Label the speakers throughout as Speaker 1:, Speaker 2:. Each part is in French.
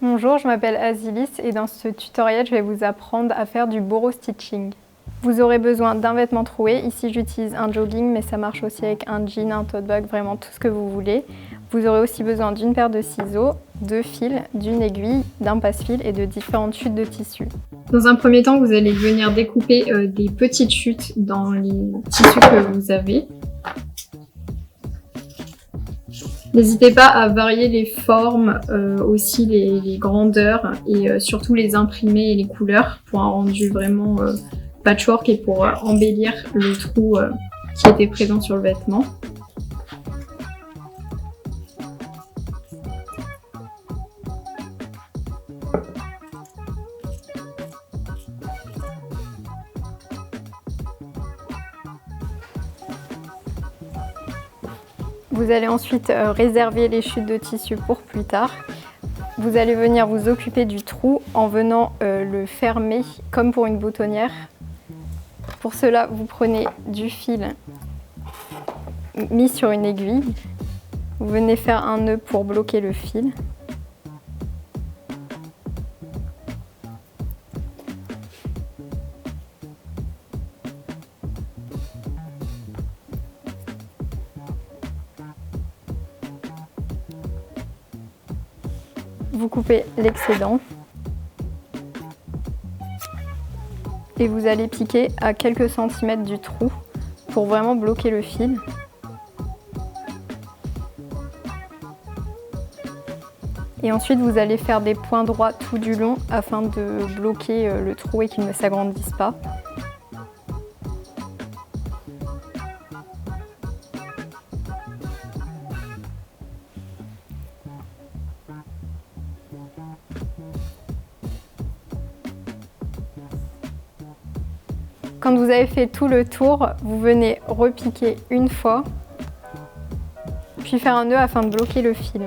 Speaker 1: Bonjour, je m'appelle Azilis et dans ce tutoriel, je vais vous apprendre à faire du boro stitching. Vous aurez besoin d'un vêtement troué. Ici, j'utilise un jogging, mais ça marche aussi avec un jean, un tote bag, vraiment tout ce que vous voulez. Vous aurez aussi besoin d'une paire de ciseaux, de fils, d'une aiguille, d'un passe-fil et de différentes chutes de tissu. Dans un premier temps, vous allez venir découper des petites chutes dans les tissus que vous avez. N'hésitez pas à varier les formes, aussi les grandeurs et surtout les imprimer et les couleurs pour un rendu vraiment patchwork et pour embellir le trou qui était présent sur le vêtement. Vous allez ensuite réserver les chutes de tissu pour plus tard. Vous allez venir vous occuper du trou en venant le fermer comme pour une boutonnière. Pour cela, vous prenez du fil mis sur une aiguille. Vous venez faire un nœud pour bloquer le fil. Vous coupez l'excédent et vous allez piquer à quelques centimètres du trou pour vraiment bloquer le fil. Et ensuite vous allez faire des points droits tout du long afin de bloquer le trou et qu'il ne s'agrandisse pas. Quand vous avez fait tout le tour, vous venez repiquer une fois, puis faire un nœud afin de bloquer le fil.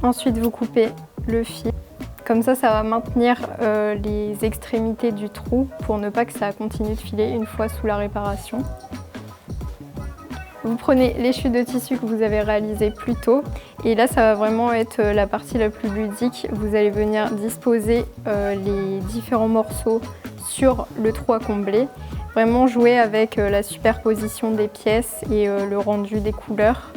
Speaker 1: Ensuite, vous coupez le fil. Comme ça va maintenir les extrémités du trou pour ne pas que ça continue de filer une fois sous la réparation. Vous prenez les chutes de tissu que vous avez réalisées plus tôt et là ça va vraiment être la partie la plus ludique. Vous allez venir disposer les différents morceaux sur le trou à combler. Vraiment jouer avec la superposition des pièces et le rendu des couleurs.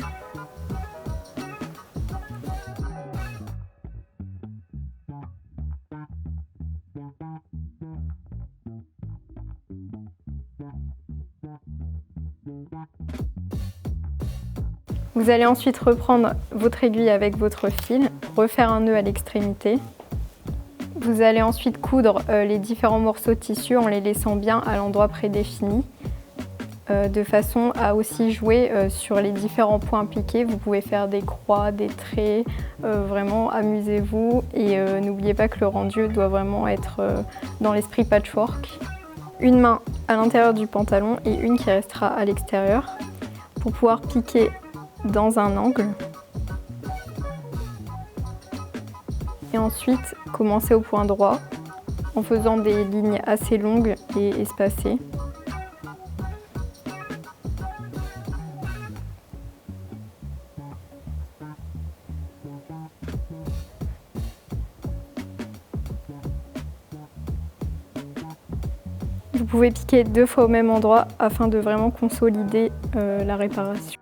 Speaker 1: Vous allez ensuite reprendre votre aiguille avec votre fil, refaire un nœud à l'extrémité. Vous allez ensuite coudre les différents morceaux de tissu en les laissant bien à l'endroit prédéfini, de façon à aussi jouer sur les différents points piqués. Vous pouvez faire des croix, des traits, vraiment amusez-vous et n'oubliez pas que le rendu doit vraiment être dans l'esprit patchwork. Une main à l'intérieur du pantalon et une qui restera à l'extérieur pour pouvoir piquer dans un angle et ensuite commencer au point droit en faisant des lignes assez longues et espacées. Vous pouvez piquer 2 fois au même endroit afin de vraiment consolider la réparation.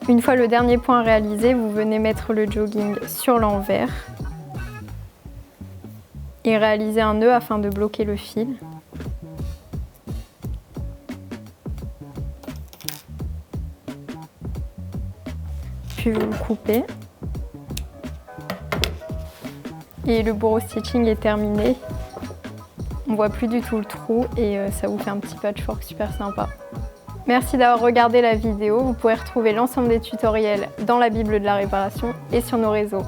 Speaker 1: Une fois le dernier point réalisé, vous venez mettre le jogging sur l'envers et réaliser un nœud afin de bloquer le fil. Puis vous le coupez. Et le bourreau stitching est terminé. On voit plus du tout le trou et ça vous fait un petit patchwork super sympa. Merci d'avoir regardé la vidéo. Vous pourrez retrouver l'ensemble des tutoriels dans la Bible de la réparation et sur nos réseaux.